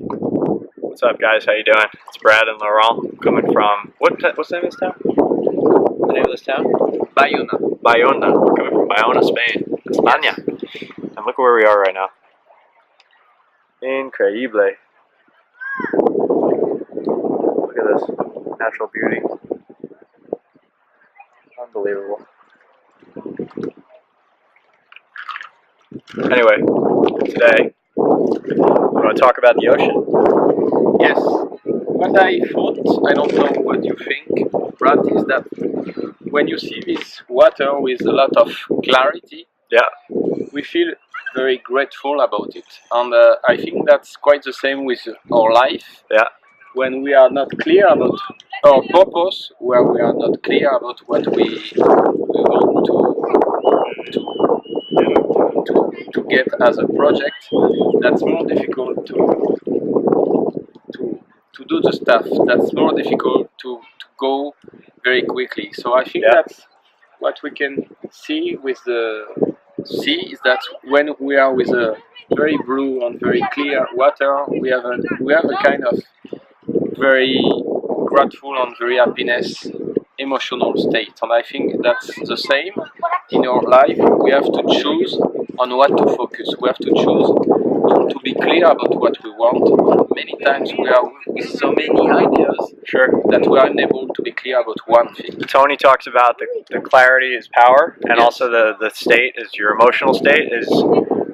What's up, guys? How you doing? It's Brad and Laurent coming from what's the name of this town? The name of this town? Bayona. Bayona. We're coming from Bayona, Spain, España. And look where we are right now. Increíble. Look at this natural beauty. Unbelievable. Anyway, today we're going to talk about the ocean. Yes. What I thought, I don't know what you think, Brad, is that when you see this water with a lot of clarity, Yeah. we feel very grateful about it. And I think that's quite the same with our life. Yeah. When we are not clear about our purpose, where we are not clear about what we want to get as a project, that's more difficult to do the stuff. That's more difficult to go very quickly. So I think that's what we can see with the sea, is that when we are with a very blue and very clear water, we have a kind of very grateful and very happiness emotional state. And I think that's the same in our life. We have to choose on what to focus. We have to choose to be clear about what we want. Many times we are with so many ideas that we are unable to be clear about one thing. Tony talks about the clarity is power, and also the state is your emotional state is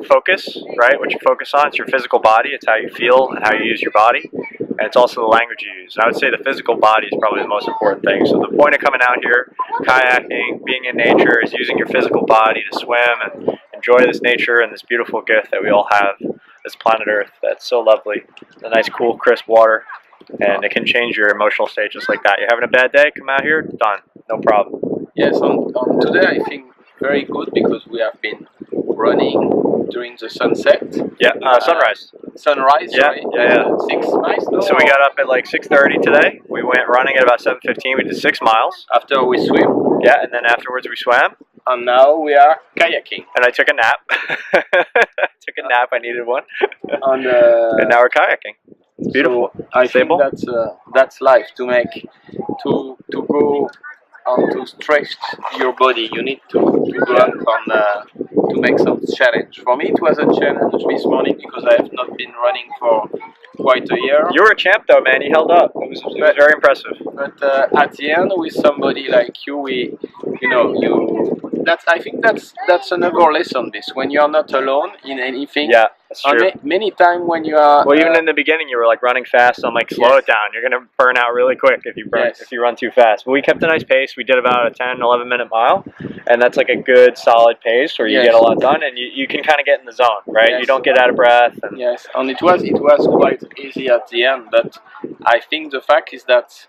focus, right? What you focus on, it's your physical body, it's how you feel and how you use your body, and it's also the language you use. And I would say the physical body is probably the most important thing. So the point of coming out here, kayaking, being in nature, is using your physical body to swim and enjoy this nature and this beautiful gift that we all have, this planet Earth that's so lovely. The nice, cool, crisp water, and it can change your emotional state just like that. You're having a bad day, come out here, done, no problem. Yes, today I think very good because we have been running during the sunset. Yeah, sunrise. Sunrise, yeah, sorry. Yeah. 6 miles. No? So we got up at like 6:30 today. We went running at about 7:15. We did 6 miles. After we swim. Yeah, and then afterwards we swam. And now we are kayaking. And I took a nap. Took a nap. I needed one. And now we're kayaking. It's beautiful. So I think that's life. To go and to stretch your body. You need to go out and to make some challenge. For me, it was a challenge this morning because I have not been running for quite a year. You were a champ, though, man. You held up. It was very impressive. But at the end, with somebody like you, I think that's another lesson. This when you are not alone in anything. Yeah, that's true. Many times when you are. Well, even in the beginning, you were like running fast. So I'm like, slow it down. You're gonna burn out really quick if you run too fast. But we kept a nice pace. We did about a 10, 11 minute mile, and that's like a good solid pace where you get a lot done, and you can kind of get in the zone, right? Yes. You don't get out of breath. And and it was quite easy at the end. But I think the fact is that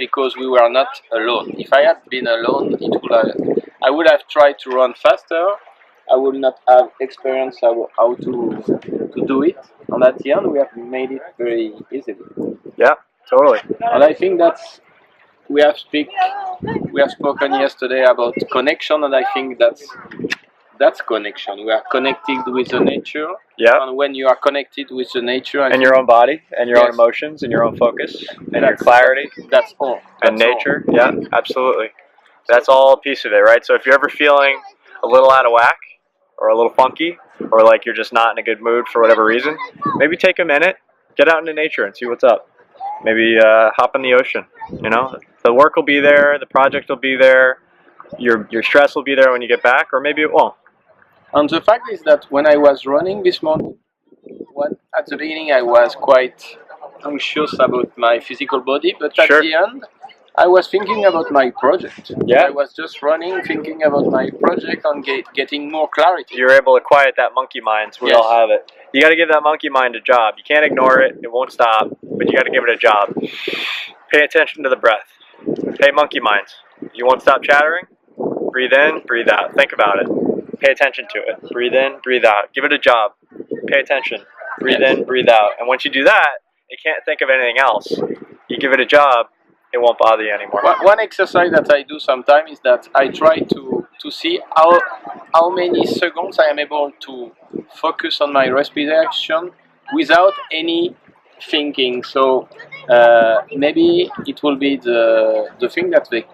because we were not alone. If I had been alone, I would have tried to run faster. I would not have experienced how to do it. And at the end, we have made it very easily. Yeah, totally. And I think we have spoken yesterday about connection, and I think that's connection. We are connected with the nature. Yeah. And when you are connected with the nature and your own body and your own emotions and your own focus and your clarity. That's all. And nature. All. Yeah, absolutely. That's all a piece of it, right? So if you're ever feeling a little out of whack or a little funky or like you're just not in a good mood for whatever reason, maybe take a minute, get out into nature and see what's up. Maybe hop in the ocean, you know? The work will be there, the project will be there, your stress will be there when you get back, or maybe it won't. And the fact is that when I was running this morning, at the beginning I was quite anxious about my physical body, but at the end I was thinking about my project. Yeah. I was just running, thinking about my project and getting more clarity. You're able to quiet that monkey mind, so we all have it. You got to give that monkey mind a job. You can't ignore it, it won't stop, but you got to give it a job. Pay attention to the breath. Hey, monkey mind, you won't stop chattering? Breathe in, breathe out. Think about it. Pay attention to it. Breathe in, breathe out. Give it a job. Pay attention. Breathe in, breathe out. And once you do that, it can't think of anything else. You give it a job, it won't bother you anymore. One exercise that I do sometimes is that I try to see how many seconds I am able to focus on my respiration without any thinking. So maybe it will be the thing that they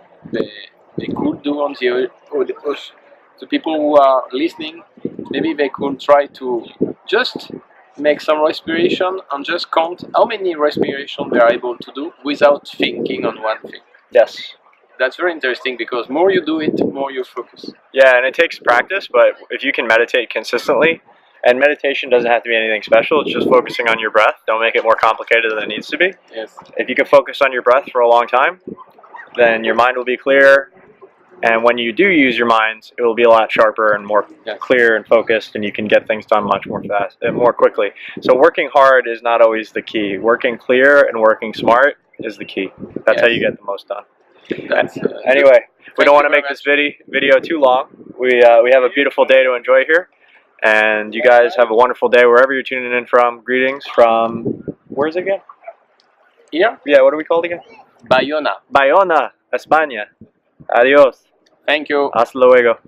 could do on the people who are listening. Maybe they could try to just make some respiration and just count how many respiration they are able to do without thinking on one thing. Yes. That's very interesting because more you do it, more you focus. Yeah, and it takes practice, but if you can meditate consistently, and meditation doesn't have to be anything special, it's just focusing on your breath. Don't make it more complicated than it needs to be. Yes. If you can focus on your breath for a long time, then your mind will be clear, and when you do use your mind, it will be a lot sharper and more clear and focused, and you can get things done much more fast and more quickly. So working hard is not always the key. Working clear and working smart is the key. That's how you get the most done. Anyway, we don't want to make this video too long. We have a beautiful day to enjoy here, and you guys have a wonderful day wherever you're tuning in from. Greetings from, where's it again? Here? Yeah, what are we called again? Bayona. Bayona, España. Adiós. Thank you. Hasta luego.